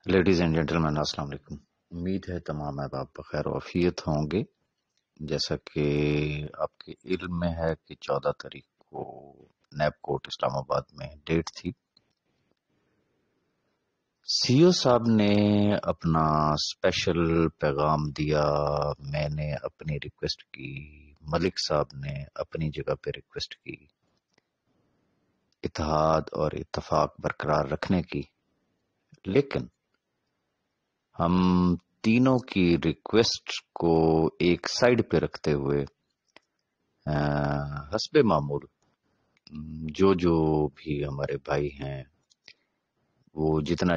Ladies and gentleman السلام علیکم۔ امید ہے تمام احباب بخیر و عافیت ہوں گے۔ جیسا کہ آپ کے علم میں ہے کہ 14 تاریخ کو نیب کوٹ اسلام آباد میں ڈیٹ تھی۔ سی او صاحب نے اپنا اسپیشل پیغام دیا، میں نے اپنی ریکویسٹ کی، ملک صاحب نے اپنی جگہ پہ ریکویسٹ کی، اتحاد اور اتفاق برقرار رکھنے کی، لیکن ہم تینوں کی ریکویسٹ کو ایک سائڈ پہ رکھتے ہوئے حسب معمول جو بھی ہمارے بھائی ہیں وہ جتنا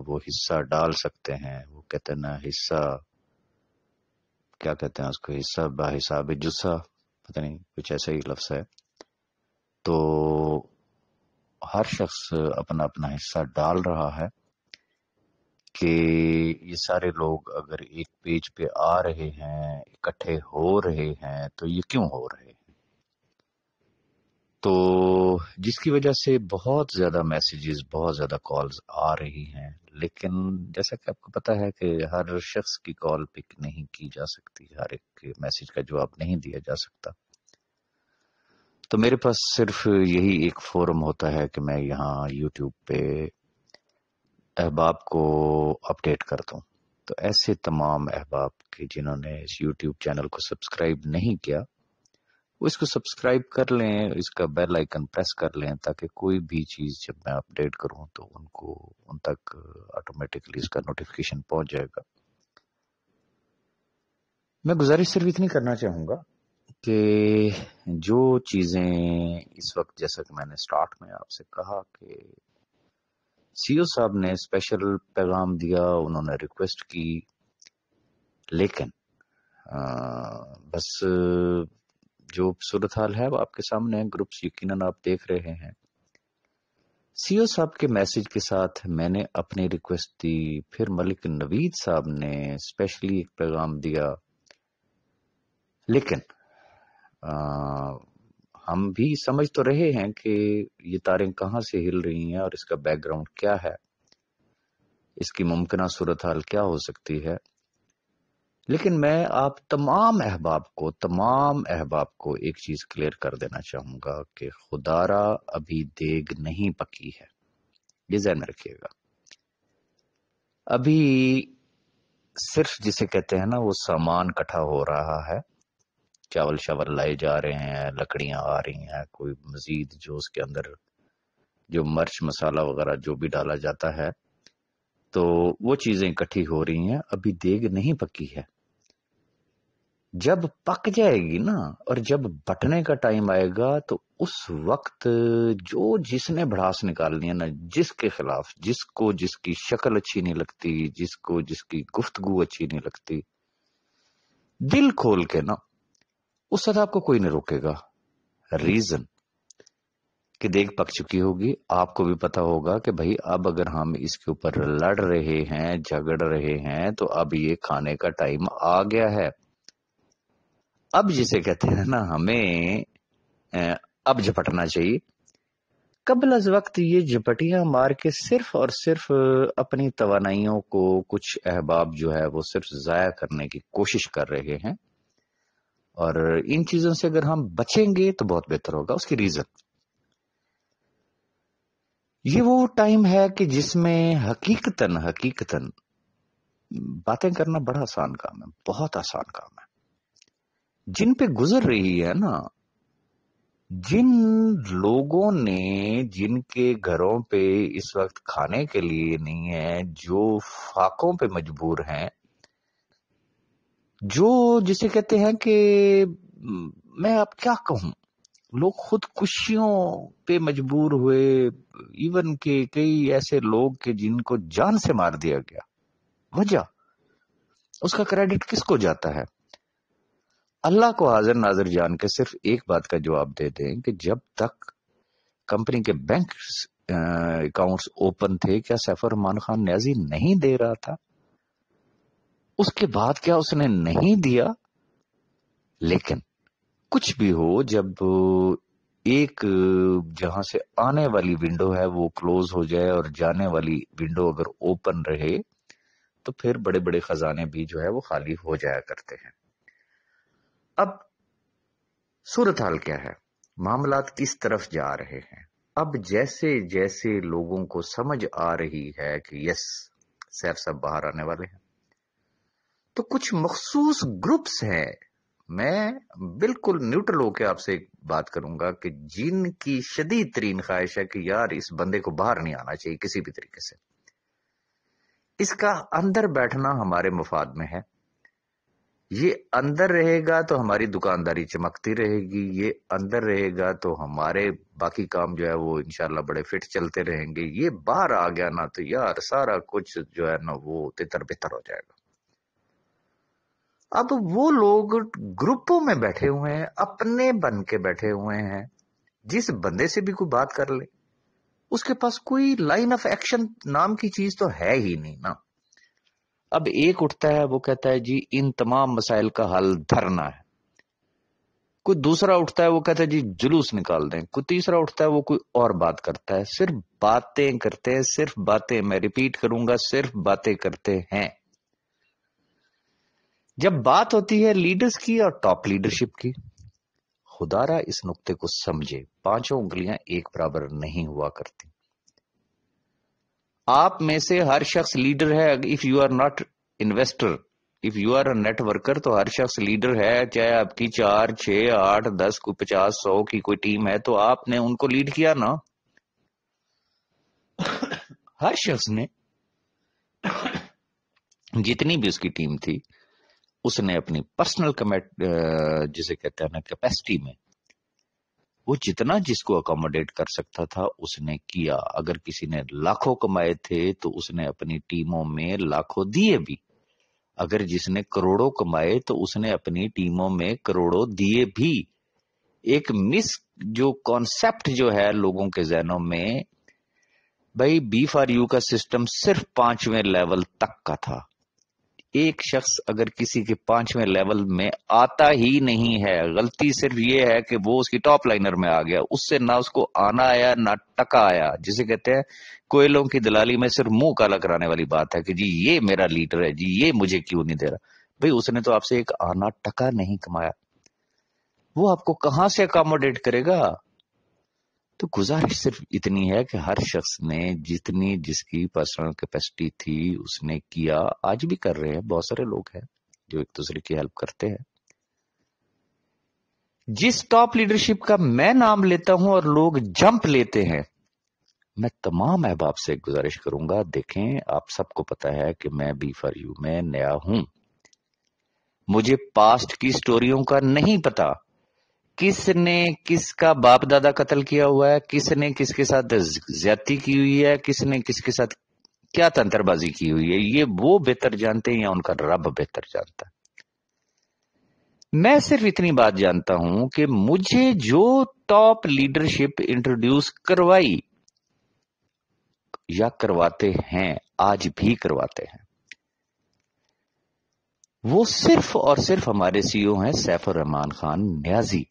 وہ حصہ ڈال سکتے ہیں، وہ کہتے ہیں نا حصہ، کیا کہتے ہیں اس کو، حصہ با حساب جسہ، پتہ نہیں کچھ ایسا ہی لفظ ہے، تو ہر شخص اپنا اپنا حصہ ڈال رہا ہے کہ یہ سارے لوگ اگر ایک پیج پہ آ رہے ہیں، اکٹھے ہو رہے ہیں، تو یہ کیوں ہو رہے ہیں؟ تو جس کی وجہ سے بہت زیادہ میسیجز، بہت زیادہ کالز آ رہی ہیں، لیکن جیسا کہ آپ کو پتا ہے کہ ہر شخص کی کال پک نہیں کی جا سکتی، ہر ایک میسیج کا جواب نہیں دیا جا سکتا۔ تو میرے پاس صرف یہی ایک فورم ہوتا ہے کہ میں یہاں یوٹیوب پہ احباب کو اپڈیٹ کر دوں۔ تو ایسے تمام احباب کے جنہوں نے اس یوٹیوب چینل کو سبسکرائب نہیں کیا، وہ اس کو سبسکرائب کر لیں، اس کا بیل آئیکن پریس کر لیں، تاکہ کوئی بھی چیز جب میں اپڈیٹ کروں تو ان تک آٹومیٹکلی اس کا نوٹیفیکیشن پہنچ جائے گا۔ میں گزارش صرف اتنی کرنا چاہوں گا کہ جو چیزیں اس وقت، جیسا کہ میں نے سٹارٹ میں آپ سے کہا کہ سی او صاحب نے اسپیشل پیغام دیا، انہوں نے ریکویسٹ کی، لیکن بس جو صورتحال ہے وہ آپ کے سامنے ہے، گروپس یقیناً آپ دیکھ رہے ہیں۔ سی او صاحب کے میسج کے ساتھ میں نے اپنی ریکویسٹ دی، پھر ملک نوید صاحب نے اسپیشلی ایک پیغام دیا، لیکن ہم بھی سمجھ تو رہے ہیں کہ یہ تاریں کہاں سے ہل رہی ہیں اور اس کا بیک گراؤنڈ کیا ہے، اس کی ممکنہ صورتحال کیا ہو سکتی ہے، لیکن میں آپ تمام احباب کو ایک چیز کلیئر کر دینا چاہوں گا کہ خدارا ابھی دیگ نہیں پکی ہے، یہ ذہن میں رکھیے گا۔ ابھی صرف جسے کہتے ہیں نا وہ سامان کٹھا ہو رہا ہے، چاول شاول لائے جا رہے ہیں، لکڑیاں آ رہی ہیں، کوئی مزید جو اس کے اندر جو مرچ مسالہ وغیرہ جو بھی ڈالا جاتا ہے، تو وہ چیزیں اکٹھی ہو رہی ہیں، ابھی دیگ نہیں پکی ہے۔ جب پک جائے گی نا، اور جب بٹنے کا ٹائم آئے گا، تو اس وقت جس نے بھڑاس نکالنی ہے نا، جس کے خلاف، جس کی شکل اچھی نہیں لگتی، جس کی گفتگو اچھی نہیں لگتی، دل کھول کے نا، اس وقت آپ کو کوئی نہیں روکے گا۔ ریزن کہ دیگ پک چکی ہوگی، آپ کو بھی پتا ہوگا کہ بھائی اب اگر ہم اس کے اوپر لڑ رہے ہیں، جھگڑ رہے ہیں، تو اب یہ کھانے کا ٹائم آ گیا ہے۔ اب جسے کہتے ہیں نا ہمیں اب جھپٹنا چاہیے، قبل از وقت یہ جھپٹیاں مار کے صرف اور صرف اپنی توانائیوں کو کچھ احباب جو ہے وہ صرف ضائع کرنے کی کوشش کر رہے ہیں، اور ان چیزوں سے اگر ہم بچیں گے تو بہت بہتر ہوگا۔ اس کی ریزن یہ وہ ٹائم ہے کہ جس میں حقیقتاً باتیں کرنا بڑا آسان کام ہے، بہت آسان کام ہے۔ جن پہ گزر رہی ہے نا، جن لوگوں نے، جن کے گھروں پہ اس وقت کھانے کے لیے نہیں ہے، جو فاقوں پہ مجبور ہیں، جو جسے کہتے ہیں کہ میں اب کیا کہوں، لوگ خودکشیوں پہ مجبور ہوئے، ایون کہ کئی ایسے لوگ کہ جن کو جان سے مار دیا گیا، وجہ اس کا کریڈٹ کس کو جاتا ہے؟ اللہ کو حاضر ناظر جان کے صرف ایک بات کا جواب دے دیں کہ جب تک کمپنی کے بینک اکاؤنٹس اوپن تھے، کیا سیف الرحمان خان نیازی نہیں دے رہا تھا؟ اس کے بعد کیا اس نے نہیں دیا؟ لیکن کچھ بھی ہو، جب ایک جہاں سے آنے والی ونڈو ہے وہ کلوز ہو جائے اور جانے والی ونڈو اگر اوپن رہے تو پھر بڑے بڑے خزانے بھی جو ہے وہ خالی ہو جایا کرتے ہیں۔ اب صورتحال کیا ہے، معاملات کس طرف جا رہے ہیں؟ اب جیسے جیسے لوگوں کو سمجھ آ رہی ہے کہ یس سیف صاحب باہر آنے والے ہیں، تو کچھ مخصوص گروپس ہیں، میں بالکل نیوٹرل ہو کے آپ سے ایک بات کروں گا کہ جن کی شدید ترین خواہش ہے کہ یار اس بندے کو باہر نہیں آنا چاہیے کسی بھی طریقے سے، اس کا اندر بیٹھنا ہمارے مفاد میں ہے، یہ اندر رہے گا تو ہماری دکانداری چمکتی رہے گی، یہ اندر رہے گا تو ہمارے باقی کام جو ہے وہ انشاءاللہ بڑے فٹ چلتے رہیں گے، یہ باہر آ گیا نا تو یار سارا کچھ جو ہے نا وہ تتر بتر ہو جائے گا۔ اب وہ لوگ گروپوں میں بیٹھے ہوئے ہیں، اپنے بن کے بیٹھے ہوئے ہیں، جس بندے سے بھی کوئی بات کر لے اس کے پاس کوئی لائن آف ایکشن نام کی چیز تو ہے ہی نہیں نا۔ اب ایک اٹھتا ہے وہ کہتا ہے جی ان تمام مسائل کا حل دھرنا ہے، کوئی دوسرا اٹھتا ہے وہ کہتا ہے جی جلوس نکال دیں، کوئی تیسرا اٹھتا ہے وہ کوئی اور بات کرتا ہے، صرف باتیں کرتے ہیں، صرف باتیں، میں ریپیٹ کروں گا صرف باتیں کرتے ہیں۔ جب بات ہوتی ہے لیڈرز کی اور ٹاپ لیڈرشپ کی، خدا را اس نقطے کو سمجھے، پانچوں انگلیاں ایک برابر نہیں ہوا کرتی۔ آپ میں سے ہر شخص لیڈر ہے، if you are not investor, if you are a networker, تو ہر شخص لیڈر ہے، چاہے آپ کی 4 6 8 10 کوئی 50 100 کی کوئی ٹیم ہے تو آپ نے ان کو لیڈ کیا نا۔ ہر شخص نے جتنی بھی اس کی ٹیم تھی اس نے اپنی پرسنل جسے کہتے ہیں نا کیپیسٹی میں وہ جتنا جس کو اکوموڈیٹ کر سکتا تھا اس نے کیا۔ اگر کسی نے لاکھوں کمائے تھے تو اس نے اپنی ٹیموں میں لاکھوں دیے بھی، اگر جس نے کروڑوں کمائے تو اس نے اپنی ٹیموں میں کروڑوں دیے بھی۔ ایک جو کانسیپٹ جو ہے لوگوں کے ذہنوں میں، بھائی بی فار یو کا سسٹم صرف 5ویں لیول تک کا تھا۔ ایک شخص اگر کسی کے 5ویں لیول میں آتا ہی نہیں ہے، غلطی صرف یہ ہے کہ وہ اس کی ٹاپ لائنر میں آ گیا، اس سے نہ اس کو آنا آیا نہ ٹکا آیا، جسے کہتے ہیں کوئلوں کی دلالی میں صرف منہ کالا کرانے والی بات ہے کہ جی یہ میرا لیڈر ہے، جی یہ مجھے کیوں نہیں دے رہا۔ بھائی اس نے تو آپ سے ایک آنا ٹکا نہیں کمایا، وہ آپ کو کہاں سے اکاموڈیٹ کرے گا؟ تو گزارش صرف اتنی ہے کہ ہر شخص نے جتنی جس کی پرسنل کیپیسٹی تھی اس نے کیا، آج بھی کر رہے ہیں، بہت سارے لوگ ہیں جو ایک دوسرے کی ہیلپ کرتے ہیں۔ جس ٹاپ لیڈرشپ کا میں نام لیتا ہوں اور لوگ جمپ لیتے ہیں، میں تمام احباب سے ایک گزارش کروں گا، دیکھیں آپ سب کو پتا ہے کہ میں بی فار یو میں نیا ہوں، مجھے پاسٹ کی سٹوریوں کا نہیں پتا، کس نے کس کا باپ دادا قتل کیا ہوا ہے، کس نے کس کے ساتھ زیادتی کی ہوئی ہے، کس نے کس کے ساتھ کیا تنتر بازی کی ہوئی ہے، یہ وہ بہتر جانتے ہیں یا ان کا رب بہتر جانتا ہے۔ میں صرف اتنی بات جانتا ہوں کہ مجھے جو ٹاپ لیڈرشپ انٹروڈیوس کروائی یا کرواتے ہیں، آج بھی کرواتے ہیں، وہ صرف اور صرف ہمارے سی او ہیں سیف الرحمان خان نیازی۔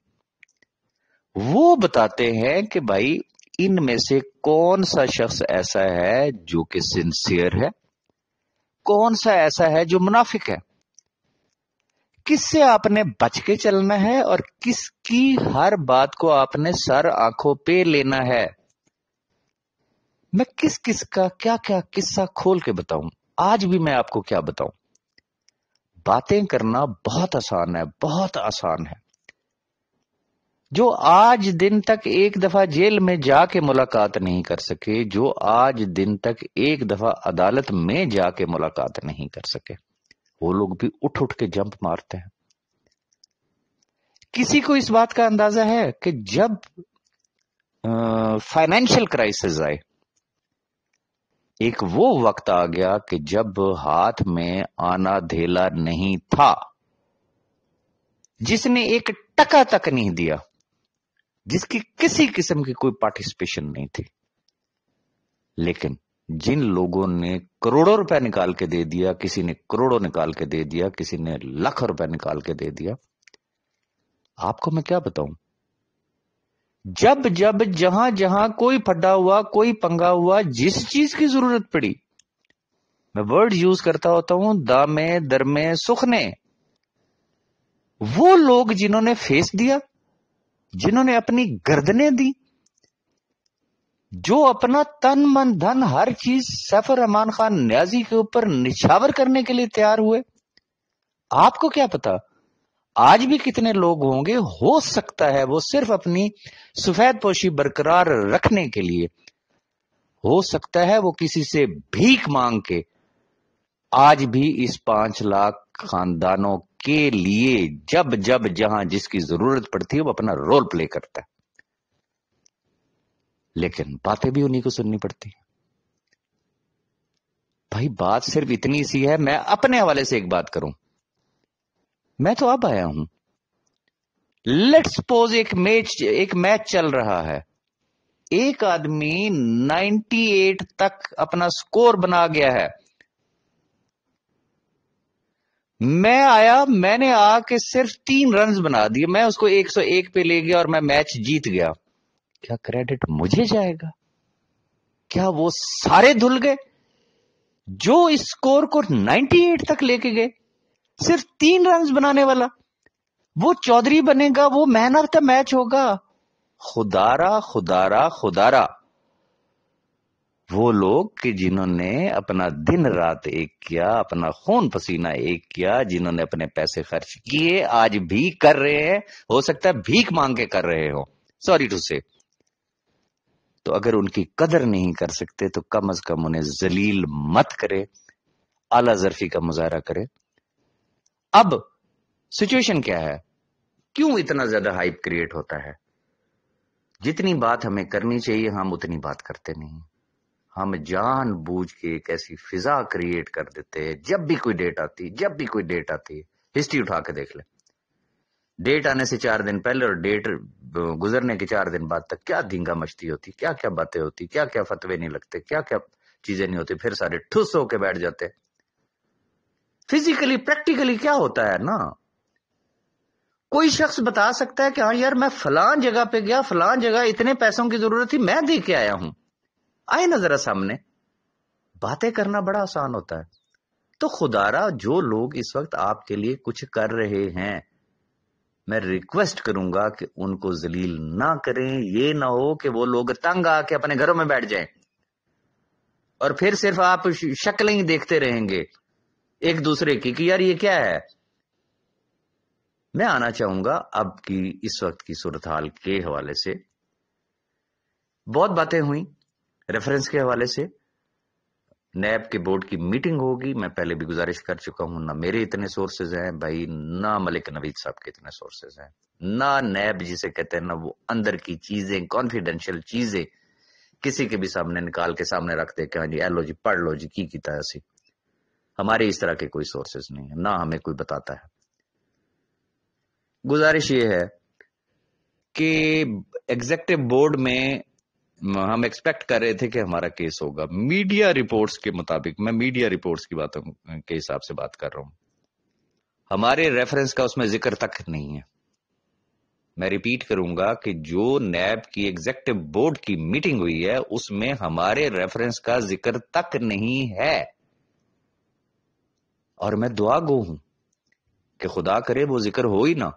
وہ بتاتے ہیں کہ بھائی ان میں سے کون سا شخص ایسا ہے جو کہ سنسیئر ہے، کون سا ایسا ہے جو منافق ہے، کس سے آپ نے بچ کے چلنا ہے اور کس کی ہر بات کو آپ نے سر آنکھوں پہ لینا ہے۔ میں کس کس کا کیا کیا قصہ کھول کے بتاؤں، آج بھی میں آپ کو کیا بتاؤں۔ باتیں کرنا بہت آسان ہے، بہت آسان ہے۔ جو آج دن تک ایک دفعہ جیل میں جا کے ملاقات نہیں کر سکے، جو آج دن تک ایک دفعہ عدالت میں جا کے ملاقات نہیں کر سکے، وہ لوگ بھی اٹھ اٹھ کے جمپ مارتے ہیں۔ کسی کو اس بات کا اندازہ ہے کہ جب فائنینشل کرائسس آئے، ایک وہ وقت آ گیا کہ جب ہاتھ میں آنا دھیلا نہیں تھا، جس نے ایک ٹکا تک نہیں دیا، جس کی کسی قسم کی کوئی پارٹیسپیشن نہیں تھی، لیکن جن لوگوں نے کروڑوں روپے نکال کے دے دیا، کسی نے کروڑوں نکال کے دے دیا، کسی نے لاکھ روپے نکال کے دے دیا، آپ کو میں کیا بتاؤں، جب جب جہاں جہاں کوئی پھڈا ہوا، کوئی پنگا ہوا، جس چیز کی ضرورت پڑی، میں ورڈ یوز کرتا ہوتا ہوں، دامے درمے سخنے، وہ لوگ جنہوں نے فیس دیا، جنہوں نے اپنی گردنیں دی، جو اپنا تن من دھن ہر چیز سیف الرحمان خان نیازی کے اوپر نچھاور کرنے کے لیے تیار ہوئے. آپ کو کیا پتا آج بھی کتنے لوگ ہوں گے، ہو سکتا ہے وہ صرف اپنی سفید پوشی برقرار رکھنے کے لیے، ہو سکتا ہے وہ کسی سے بھیک مانگ کے آج بھی اس 5 لاکھ خاندانوں کے لیے جب جب جہاں جس کی ضرورت پڑتی ہے وہ اپنا رول پلے کرتا ہے. لیکن باتیں بھی انہیں کو سننی پڑتی ہیں. بھائی بات صرف اتنی سی ہے. میں اپنے حوالے سے ایک بات کروں، میں تو اب آیا ہوں. لیٹ سپوز ایک میچ چل رہا ہے، ایک آدمی 98 تک اپنا سکور بنا گیا ہے، میں آیا، میں نے آ کے صرف 3 رنز بنا دیے، میں اس کو 101 پہ لے گیا اور میں میچ جیت گیا. کیا کریڈٹ مجھے جائے گا؟ کیا وہ سارے دھل گئے جو اس سکور کو 98 تک لے کے گئے؟ صرف 3 رنز بنانے والا وہ چودھری بنے گا، وہ مین آف دا میچ ہوگا؟ خدارا خدارا خدارا وہ لوگ کہ جنہوں نے اپنا دن رات ایک کیا، اپنا خون پسینہ ایک کیا، جنہوں نے اپنے پیسے خرچ کیے، آج بھی کر رہے ہیں، ہو سکتا ہے بھیک مانگ کے کر رہے ہو، سوری ٹو سے. تو اگر ان کی قدر نہیں کر سکتے تو کم از کم انہیں ذلیل مت کرے، اعلی ظرفی کا مظاہرہ کرے. اب سچویشن کیا ہے؟ کیوں اتنا زیادہ ہائپ کریٹ ہوتا ہے؟ جتنی بات ہمیں کرنی چاہیے ہم اتنی بات کرتے نہیں. ہم جان بوجھ کے ایک ایسی فضا کریٹ کر دیتے ہیں. جب بھی کوئی ڈیٹ آتی ہے ہسٹری اٹھا کے دیکھ لیں، ڈیٹ آنے سے 4 دن پہلے اور ڈیٹ گزرنے کے 4 دن بعد تک کیا دھینگا مچتی ہوتی، کیا کیا باتیں ہوتی، کیا کیا فتوے نہیں لگتے، کیا کیا چیزیں نہیں ہوتی، پھر سارے ٹھس ہو کے بیٹھ جاتے. فزیکلی پریکٹیکلی کیا ہوتا ہے نا، کوئی شخص بتا سکتا ہے کہ ہاں یار میں فلان جگہ پہ گیا، فلان جگہ اتنے پیسوں کی ضرورت تھی، میں دے کے آیا ہوں. آئے نا ذرا سامنے. باتیں کرنا بڑا آسان ہوتا ہے. تو خدارا جو لوگ اس وقت آپ کے لیے کچھ کر رہے ہیں، میں ریکویسٹ کروں گا کہ ان کو ذلیل نہ کریں. یہ نہ ہو کہ وہ لوگ تنگ آ کے اپنے گھروں میں بیٹھ جائیں اور پھر صرف آپ شکلیں ہی دیکھتے رہیں گے ایک دوسرے کی کہ یار یہ کیا ہے. میں آنا چاہوں گا اب کی اس وقت کی صورتحال کے حوالے سے. بہت باتیں ہوئیں ریفرنس کے حوالے سے. نیب کے بورڈ کی میٹنگ ہوگی، میں پہلے بھی گزارش کر چکا ہوں، نہ میرے اتنے سورسز ہیں بھائی، نہ ملک نوید صاحب کے اتنے سورسز ہیں، نہ نیب جسے کہتے ہیں، نہ وہ اندر کی چیزیں، کانفیڈینشیل چیزیں کسی کے بھی سامنے نکال کے سامنے رکھتے کہ ہاں جی ایلو جی پڑھ لو جی کی کیتا ہے. ہمارے اس طرح کے کوئی سورسز نہیں ہیں، نہ ہمیں کوئی بتاتا ہے. گزارش یہ ہے کہ ایگزیکٹو بورڈ میں ہم ایکسپیکٹ کر رہے تھے کہ ہمارا کیس ہوگا. میڈیا رپورٹس کے مطابق، میں میڈیا رپورٹس کی باتوں کے حساب سے بات کر رہا ہوں، ہمارے ریفرنس کا اس میں ذکر تک نہیں ہے. میں ریپیٹ کروں گا کہ جو نیب کی ایگزیکٹو بورڈ کی میٹنگ ہوئی ہے اس میں ہمارے ریفرنس کا ذکر تک نہیں ہے. اور میں دعا گو ہوں کہ خدا کرے وہ ذکر ہو ہی نہ.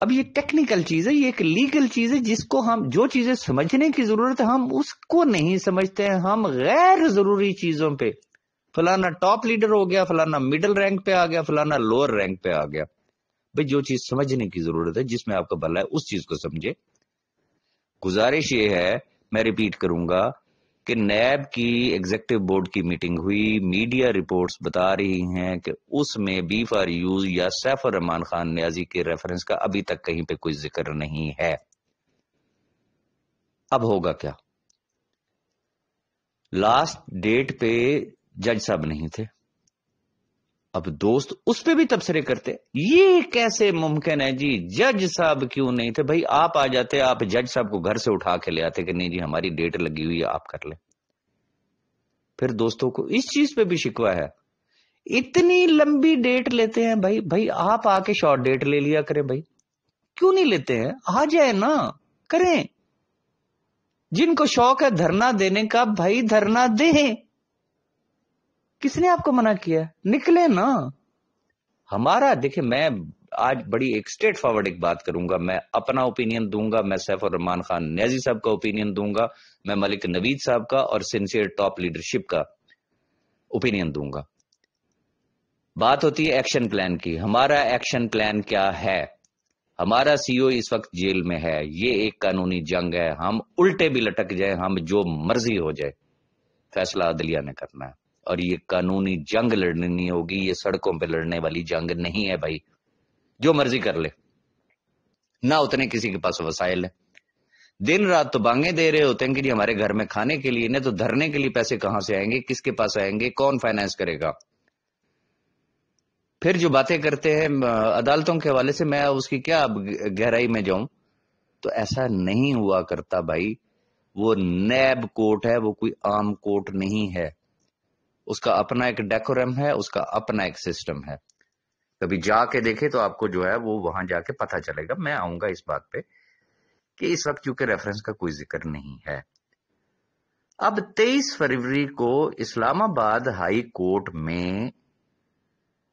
اب یہ ٹیکنیکل چیز ہے، یہ ایک لیگل چیز ہے جس کو ہم، جو چیزیں سمجھنے کی ضرورت ہے ہم اس کو نہیں سمجھتے ہیں. ہم غیر ضروری چیزوں پہ، فلانا ٹاپ لیڈر ہو گیا، فلانا مڈل رینک پہ آ گیا، فلانا لوور رینک پہ آ گیا. بھئی جو چیز سمجھنے کی ضرورت ہے، جس میں آپ کا بھلا ہے، اس چیز کو سمجھے. گزارش یہ ہے، میں ریپیٹ کروں گا کہ نیب کی ایگزیکٹو بورڈ کی میٹنگ ہوئی، میڈیا رپورٹس بتا رہی ہیں کہ اس میں بی فار یوز یا سیف الرحمان خان نیازی کے ریفرنس کا ابھی تک کہیں پہ کوئی ذکر نہیں ہے. اب ہوگا کیا؟ لاسٹ ڈیٹ پہ جج صاحب نہیں تھے. اب دوست اس پہ بھی تبصرے کرتے، یہ کیسے ممکن ہے جی، جج صاحب کیوں نہیں تھے؟ بھائی آپ آ جاتے، آپ جج صاحب کو گھر سے اٹھا کے لے آتے کہ نہیں جی ہماری ڈیٹ لگی ہوئی ہے، آپ کر لیں. پھر دوستوں کو اس چیز پہ بھی شکوہ ہے، اتنی لمبی ڈیٹ لیتے ہیں. بھائی آپ آ کے شارٹ ڈیٹ لے لیا کرے. بھائی کیوں نہیں لیتے ہیں؟ آ جائے نا، کریں. جن کو شوق ہے دھرنا دینے کا، بھائی دھرنا دیں. کس نے آپ کو منع کیا؟ نکلے نا. ہمارا دیکھیں، میں آج بڑی ایک اسٹریٹ فارورڈ ایک بات کروں گا. میں اپنا اوپینین دوں گا، میں سیف الرحمان خان نیازی صاحب کا اوپینین دوں گا، میں ملک نوید صاحب کا اور سنسیئر ٹاپ لیڈرشپ کا اوپینین دوں گا. بات ہوتی ہے ایکشن پلان کی. ہمارا ایکشن پلان کیا ہے؟ ہمارا سی او اس وقت جیل میں ہے. یہ ایک قانونی جنگ ہے. ہم الٹے بھی لٹک جائیں، ہم جو مرضی ہو جائے، فیصلہ عدلیہ نے کرنا ہے. اور یہ قانونی جنگ لڑنی ہوگی، یہ سڑکوں پہ لڑنے والی جنگ نہیں ہے بھائی. جو مرضی کر لے، نہ اتنے کسی کے پاس وسائل ہے. دن رات تو بانگیں دے رہے ہوتے ہیں کہ جی ہمارے گھر میں کھانے کے لیے نہیں، تو دھرنے کے لیے پیسے کہاں سے آئیں گے؟ کس کے پاس آئیں گے؟ کون فائنانس کرے گا؟ پھر جو باتیں کرتے ہیں عدالتوں کے حوالے سے، میں اس کی کیا گہرائی میں جاؤں. تو ایسا نہیں ہوا کرتا بھائی. وہ نیب کورٹ ہے، وہ کوئی عام کورٹ نہیں ہے. اس کا اپنا ایک ڈیکورم ہے، اس کا اپنا ایک سسٹم ہے. کبھی جا کے دیکھے تو آپ کو جو ہے وہ وہاں جا کے پتہ چلے گا. میں آؤں گا اس بات پہ کہ اس وقت چونکہ ریفرنس کا کوئی ذکر نہیں ہے. اب 23 فروری کو اسلام آباد ہائی کورٹ میں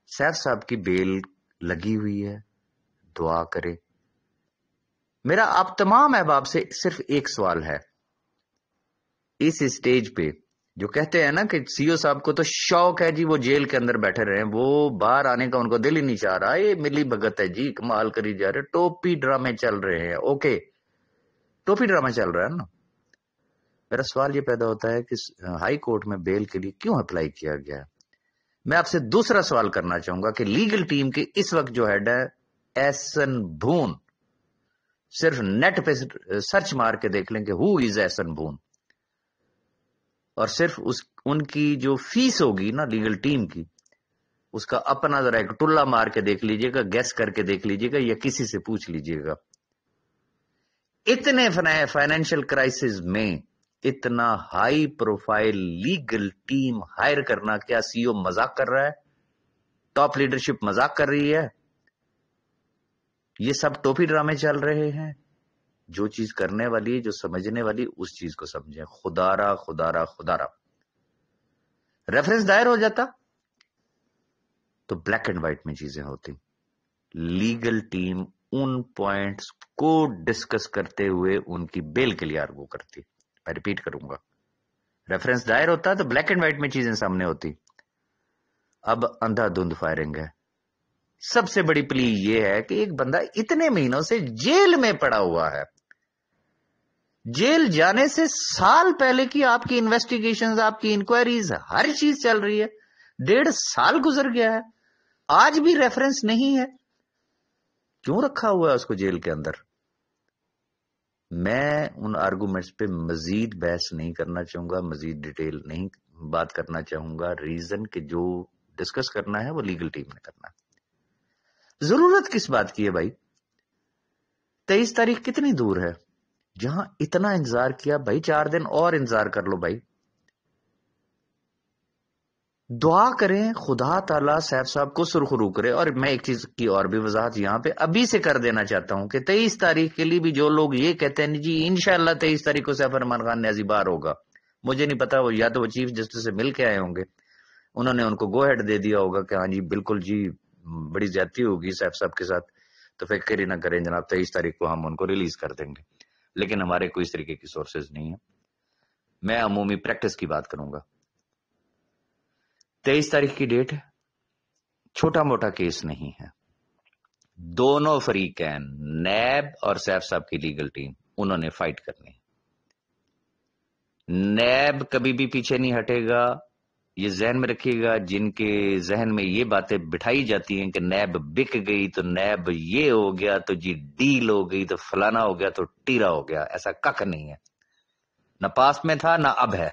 سیف صاحب کی بیل لگی ہوئی ہے. دعا کرے. میرا آپ تمام احباب سے صرف ایک سوال ہے. اس اسٹیج پہ جو کہتے ہیں نا کہ سی او صاحب کو تو شوق ہے جی وہ جیل کے اندر بیٹھے رہے، وہ باہر آنے کا ان کو دل ہی نہیں چاہ رہا. یہ ملی بھگت ہے جی، کمال کری جا رہے. ٹوپی ڈرامے چل رہے ہیں. اوکے، ٹوپی ڈرامہ چل رہا ہے نا. میرا سوال یہ پیدا ہوتا ہے کہ ہائی کورٹ میں بیل کے لیے کیوں اپلائی کیا گیا ہے؟ میں آپ سے دوسرا سوال کرنا چاہوں گا کہ لیگل ٹیم کے اس وقت جو ہیڈ ہے احسن بھون، صرف نیٹ پہ سرچ مار کے دیکھ لیں کہ ہو از احسن بھون، اور صرف ان کی جو فیس ہوگی نا لیگل ٹیم کی، اس کا اپنا ذرا ایک ٹلا مار کے دیکھ لیجئے گا، گیس کر کے دیکھ لیجئے گا، یا کسی سے پوچھ لیجئے گا. اتنے فائنینشیل کرائسس میں اتنا high profile legal team hire کرنا، کیا سی او مذاق کر رہا ہے؟ ٹاپ لیڈرشپ مذاق کر رہی ہے؟ یہ سب ٹوپی ڈرامے چل رہے ہیں. جو چیز کرنے والی، جو سمجھنے والی، اس چیز کو سمجھیں. خدارا خدارا خدارا ریفرنس دائر ہو جاتا تو بلیک اینڈ وائٹ میں چیزیں ہوتی. لیگل ٹیم ان پوائنٹس کو ڈسکس کرتے ہوئے ان کی بیل کے لیے آرگو کرتی. میں ریپیٹ کروں گا، ریفرنس دائر ہوتا تو بلیک اینڈ وائٹ میں چیزیں سامنے ہوتی. اب اندھا دھند فائرنگ ہے. سب سے بڑی پلی یہ ہے کہ ایک بندہ اتنے مہینوں سے جیل میں پڑا ہوا ہے. جیل جانے سے سال پہلے کی آپ کی انویسٹیگیشنز، آپ کی انکوائریز، ہر چیز چل رہی ہے. 1.5 سال گزر گیا ہے، آج بھی ریفرنس نہیں ہے. کیوں رکھا ہوا ہے اس کو جیل کے اندر؟ میں ان آرگومنٹس پہ مزید بحث نہیں کرنا چاہوں گا، مزید ڈیٹیل نہیں بات کرنا چاہوں گا. ریزن کہ جو ڈسکس کرنا ہے وہ لیگل ٹیم نے کرنا ہے. ضرورت کس بات کی ہے بھائی؟ 23 تاریخ کتنی دور ہے؟ جہاں اتنا انتظار کیا بھائی، 4 دن اور انتظار کر لو بھائی. دعا کریں خدا تعالیٰ سیف صاحب کو سرخرو کرے. اور میں ایک چیز کی اور بھی وضاحت یہاں پہ ابھی سے کر دینا چاہتا ہوں کہ 23 تاریخ کے لیے بھی جو لوگ یہ کہتے ہیں جی انشاءاللہ 23 تاریخ کو سیف الرحمان خان نیازی باہر ہوگا، مجھے نہیں پتا، وہ یا تو وہ چیف جسٹس سے مل کے آئے ہوں گے، انہوں نے ان کو گو ہیڈ دے دیا ہوگا کہ ہاں جی بالکل جی بڑی زیادتی ہوگی سیف صاحب کے ساتھ، تو فکر ہی نہ کریں جناب 23 تاریخ کو ہم ان کو ریلیز کر دیں گے. لیکن ہمارے کوئی اس طریقے کی سورسز نہیں ہیں. میں عمومی پریکٹس کی بات کروں گا. 23 تاریخ کی ڈیٹ ہے، چھوٹا موٹا کیس نہیں ہے. دونوں فریقین، نیب اور سیف صاحب کی لیگل ٹیم، انہوں نے فائٹ کرنی. نیب کبھی بھی پیچھے نہیں ہٹے گا. یہ ذہن میں رکھیے گا، جن کے ذہن میں یہ باتیں بٹھائی جاتی ہیں کہ نیب بک گئی تو نیب یہ ہو گیا تو جی ڈیل ہو گئی تو فلانا ہو گیا تو ٹیرا ہو گیا، ایسا کک نہیں ہے. نہ پاس میں تھا نہ اب ہے.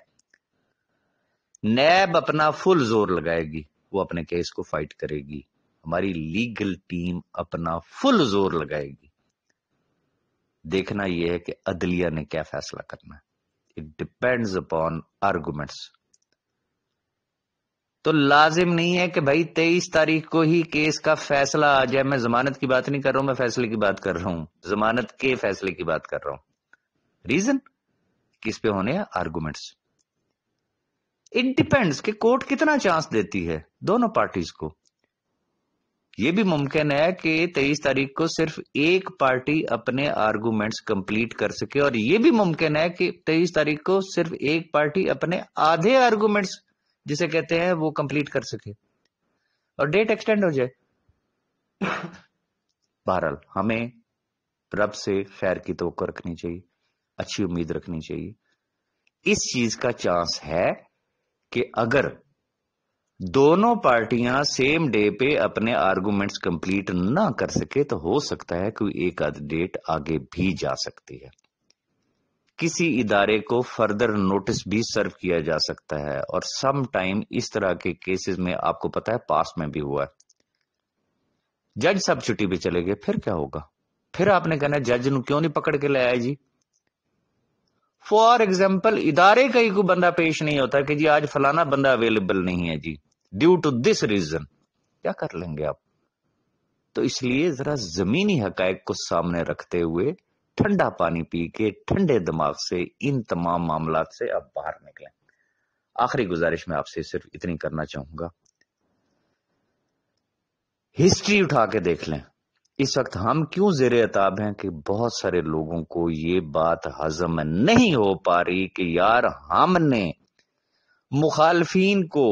نیب اپنا فل زور لگائے گی، وہ اپنے کیس کو فائٹ کرے گی. ہماری لیگل ٹیم اپنا فل زور لگائے گی. دیکھنا یہ ہے کہ عدلیہ نے کیا فیصلہ کرنا ہے. It depends upon arguments. تو لازم نہیں ہے کہ بھائی 23 تاریخ کو ہی کیس کا فیصلہ آ جائے. میں ضمانت کی بات نہیں کر رہا ہوں، میں فیصلے کی بات کر رہا ہوں، ضمانت کے فیصلے کی بات کر رہا ہوں. ریزن کس پہ ہونے ہیں؟ آرگومنٹس. اٹ ڈیپینڈس کہ کورٹ کتنا چانس دیتی ہے دونوں پارٹیز کو. یہ بھی ممکن ہے کہ 23 تاریخ کو صرف ایک پارٹی اپنے آرگومنٹس کمپلیٹ کر سکے، اور یہ بھی ممکن ہے کہ 23 تاریخ کو صرف ایک پارٹی اپنے آدھے آرگومنٹس جسے کہتے ہیں وہ کمپلیٹ کر سکے اور ڈیٹ ایکسٹینڈ ہو جائے. بہرحال ہمیں رب سے خیر کی توقع رکھنی چاہیے، اچھی امید رکھنی چاہیے. اس چیز کا چانس ہے کہ اگر دونوں پارٹیاں سیم ڈے پہ اپنے آرگومنٹس کمپلیٹ نہ کر سکے تو ہو سکتا ہے کوئی ایک آدھ ڈیٹ آگے بھی جا سکتی ہے. کسی ادارے کو فردر نوٹس بھی سرو کیا جا سکتا ہے، اور سم ٹائم اس طرح کے کیسز میں آپ کو پتا ہے پاس میں بھی ہوا ہے. جج سب چھٹی پہ چلے گئے، پھر کیا ہوگا؟ پھر آپ نے کہنا جج نو کیوں نہیں پکڑ کے لے آئے جی؟ فار ایگزامپل ادارے کا ہی کوئی بندہ پیش نہیں ہوتا کہ جی آج فلانا بندہ اویلیبل نہیں ہے جی ڈیو ٹو دس ریزن، کیا کر لیں گے آپ؟ تو اس لیے ذرا زمینی حقائق کو سامنے رکھتے ہوئے ٹھنڈا پانی پی کے ٹھنڈے دماغ سے ان تمام معاملات سے آپ باہر نکلیں. آخری گزارش میں آپ سے صرف اتنی کرنا چاہوں گا، ہسٹری اٹھا کے دیکھ لیں. اس وقت ہم کیوں زیر عتاب ہیں کہ بہت سارے لوگوں کو یہ بات ہضم نہیں ہو پا رہی کہ یار ہم نے مخالفین کو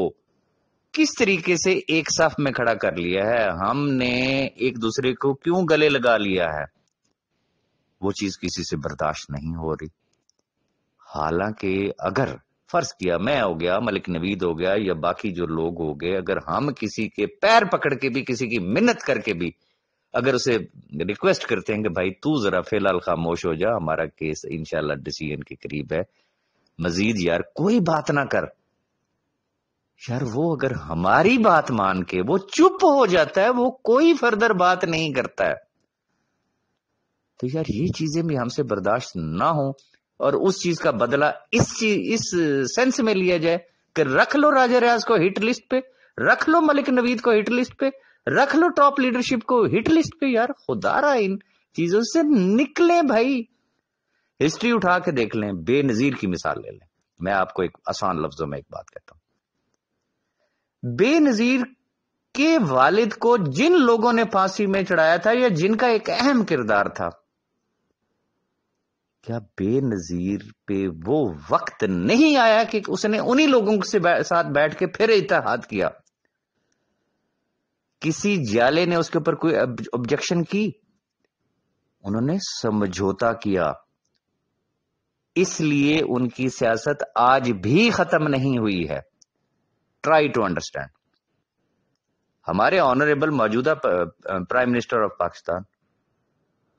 کس طریقے سے ایک صف میں کھڑا کر لیا ہے، ہم نے ایک دوسرے کو کیوں گلے لگا لیا ہے. وہ چیز کسی سے برداشت نہیں ہو رہی. حالانکہ اگر فرض کیا میں ہو گیا، ملک نوید ہو گیا، یا باقی جو لوگ ہو گئے، اگر ہم کسی کے پیر پکڑ کے بھی، کسی کی منت کر کے بھی اگر اسے ریکویسٹ کرتے ہیں کہ بھائی تو ذرا فی الحال خاموش ہو جا، ہمارا کیس انشاءاللہ ڈیسیژن کے قریب ہے، مزید یار کوئی بات نہ کر، یار وہ اگر ہماری بات مان کے وہ چپ ہو جاتا ہے، وہ کوئی فردر بات نہیں کرتا ہے، تو یار یہ چیزیں بھی ہم سے برداشت نہ ہوں، اور اس چیز کا بدلہ اس سینس میں لیا جائے کہ رکھ لو راجہ ریاض کو ہٹ لسٹ پہ، رکھ لو ملک نوید کو ہٹ لسٹ پہ، رکھ لو ٹاپ لیڈرشپ کو ہٹ لسٹ پہ. یار خدا را ان چیزوں سے نکلیں بھائی. ہسٹری اٹھا کے دیکھ لیں، بے نظیر کی مثال لے لیں. میں آپ کو ایک آسان لفظوں میں ایک بات کہتا ہوں، بے نظیر کے والد کو جن لوگوں نے پھانسی میں چڑھایا تھا یا جن کا ایک اہم کردار تھا، کیا بے نظیر پہ وہ وقت نہیں آیا کہ اس نے انہی لوگوں سے ساتھ بیٹھ کے پھر اتحاد کیا؟ کسی جالے نے اس کے اوپر کوئی آبجیکشن کی؟ انہوں نے سمجھوتا کیا. اس لیے ان کی سیاست آج بھی ختم نہیں ہوئی ہے. Try to understand. ہمارے آنریبل موجودہ پرائم منسٹر آف پاکستان،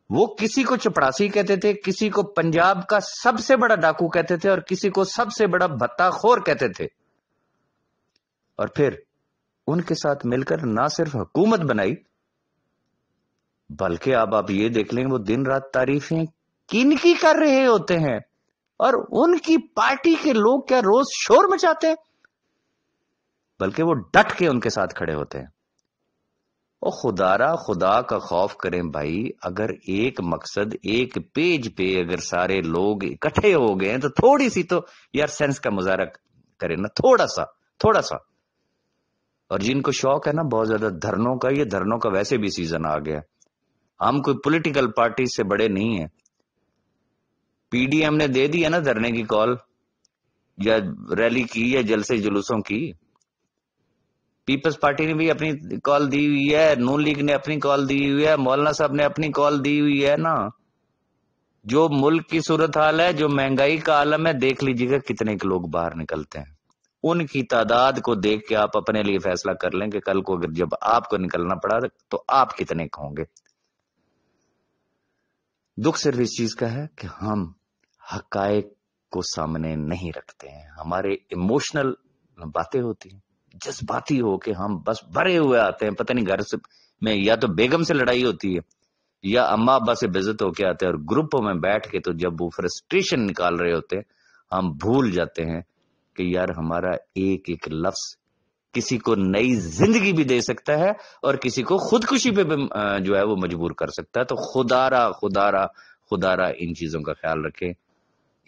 وہ کسی کو چپڑاسی کہتے تھے، کسی کو پنجاب کا سب سے بڑا ڈاکو کہتے تھے، اور کسی کو سب سے بڑا بھتہ خور کہتے تھے، اور پھر ان کے ساتھ مل کر نہ صرف حکومت بنائی بلکہ اب آپ یہ دیکھ لیں وہ دن رات تعریفیں کن کی کر رہے ہوتے ہیں، اور ان کی پارٹی کے لوگ کیا روز شور مچاتے ہیں، بلکہ وہ ڈٹ کے ان کے ساتھ کھڑے ہوتے ہیں. او خدا کا خوف کریں بھائی. اگر ایک مقصد ایک پیج پہ اگر سارے لوگ اکٹھے ہو گئے ہیں تو تھوڑی سی تو یار سینس کا مظاہرہ کریں نا، تھوڑا سا. اور جن کو شوق ہے نا بہت زیادہ دھرنوں کا، یہ دھرنوں کا ویسے بھی سیزن آ گیا. ہم کوئی پولیٹیکل پارٹی سے بڑے نہیں ہیں. پی ڈی ایم نے دے دی ہے نا دھرنے کی کال، یا ریلی کی، یا جلسے جلوسوں کی. پیپلز پارٹی نے بھی اپنی کال دی ہوئی ہے، نون لیگ نے اپنی کال دی ہوئی ہے، مولانا صاحب نے اپنی کال دی ہوئی ہے نا. جو ملک کی صورتحال ہے، جو مہنگائی کا عالم ہے، دیکھ لیجیے گا کتنے کے لوگ باہر نکلتے ہیں. ان کی تعداد کو دیکھ کے آپ اپنے لیے فیصلہ کر لیں کہ کل کو اگر جب آپ کو نکلنا پڑا تو آپ کتنے کے ہوں گے. دکھ صرف اس چیز کا ہے کہ ہم حقائق کو سامنے نہیں رکھتے ہیں. ہمارے ایموشنل باتیں ہوتی ہیں، جذباتی ہو کے ہم بس بھرے ہوئے آتے ہیں. پتہ نہیں گھر سے میں یا تو بیگم سے لڑائی ہوتی ہے یا اما ابا سے بے عزت ہو کے آتے ہیں، اور گروپوں میں بیٹھ کے تو جب وہ فرسٹریشن نکال رہے ہوتے ہیں ہم بھول جاتے ہیں کہ یار ہمارا ایک ایک لفظ کسی کو نئی زندگی بھی دے سکتا ہے اور کسی کو خودکشی پہ بھی جو ہے وہ مجبور کر سکتا ہے. تو خدارا ان چیزوں کا خیال رکھیں،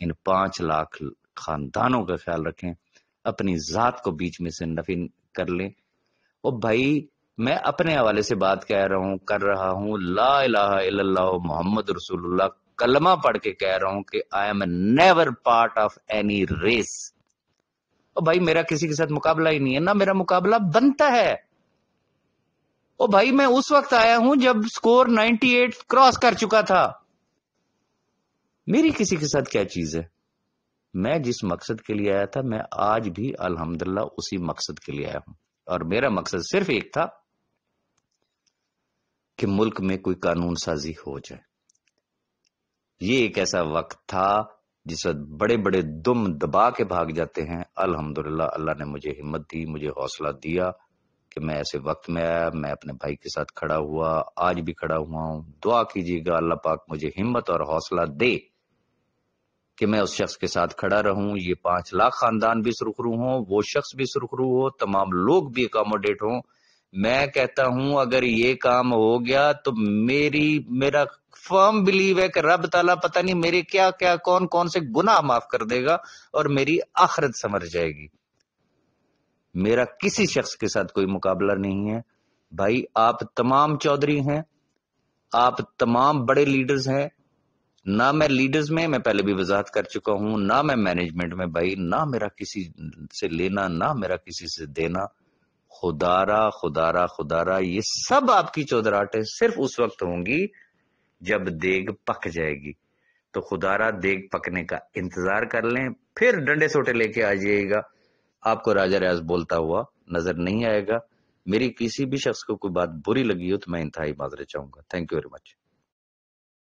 ان 5 لاکھ خاندانوں کا خیال رکھیں، اپنی ذات کو بیچ میں سے نفی کر لیں. اور بھائی میں اپنے حوالے سے بات کر رہا ہوں، لا الہ الا اللہ محمد رسول اللہ کلمہ پڑھ کے کہہ رہا ہوں کہ I am never part of any race. اور بھائی میرا کسی کے ساتھ مقابلہ ہی نہیں ہے، نہ میرا مقابلہ بنتا ہے. اور بھائی میں اس وقت آیا ہوں جب سکور 98 کراس کر چکا تھا. میری کسی کے ساتھ کیا چیز ہے؟ میں جس مقصد کے لیے آیا تھا میں آج بھی الحمدللہ اسی مقصد کے لیے آیا ہوں، اور میرا مقصد صرف ایک تھا کہ ملک میں کوئی قانون سازی ہو جائے. یہ ایک ایسا وقت تھا جس وقت بڑے بڑے دم دبا کے بھاگ جاتے ہیں. الحمدللہ اللہ نے مجھے ہمت دی، مجھے حوصلہ دیا کہ میں ایسے وقت میں آیا، میں اپنے بھائی کے ساتھ کھڑا ہوا، آج بھی کھڑا ہوا ہوں. دعا کیجیے گا اللہ پاک مجھے ہمت اور حوصلہ دے کہ میں اس شخص کے ساتھ کھڑا رہوں. یہ 5 لاکھ خاندان بھی سرخرو ہوں، وہ شخص بھی سرخرو ہو، تمام لوگ بھی اکاموڈیٹ ہوں. میں کہتا ہوں اگر یہ کام ہو گیا تو میرا فرم بلیو ہے کہ رب تعالیٰ پتہ نہیں میرے کیا کیا کون کون سے گناہ معاف کر دے گا اور میری آخرت سنور جائے گی. میرا کسی شخص کے ساتھ کوئی مقابلہ نہیں ہے. بھائی آپ تمام چودھری ہیں، آپ تمام بڑے لیڈرز ہیں. نہ میں لیڈرز میں پہلے بھی وضاحت کر چکا ہوں، نہ میں مینجمنٹ میں. بھائی نہ میرا کسی سے لینا، نہ میرا کسی سے دینا. خدارا یہ سب آپ کی چودراہٹیں صرف اس وقت ہوں گی جب دیگ پک جائے گی. تو خدارا دیگ پکنے کا انتظار کر لیں، پھر ڈنڈے سوٹے لے کے آ جائے گا. آپ کو راجہ ریاض بولتا ہوا نظر نہیں آئے گا. میری کسی بھی شخص کو کوئی بات بری لگی ہو تو میں انتہائی معذرت چاہوں گا. Thank you very much.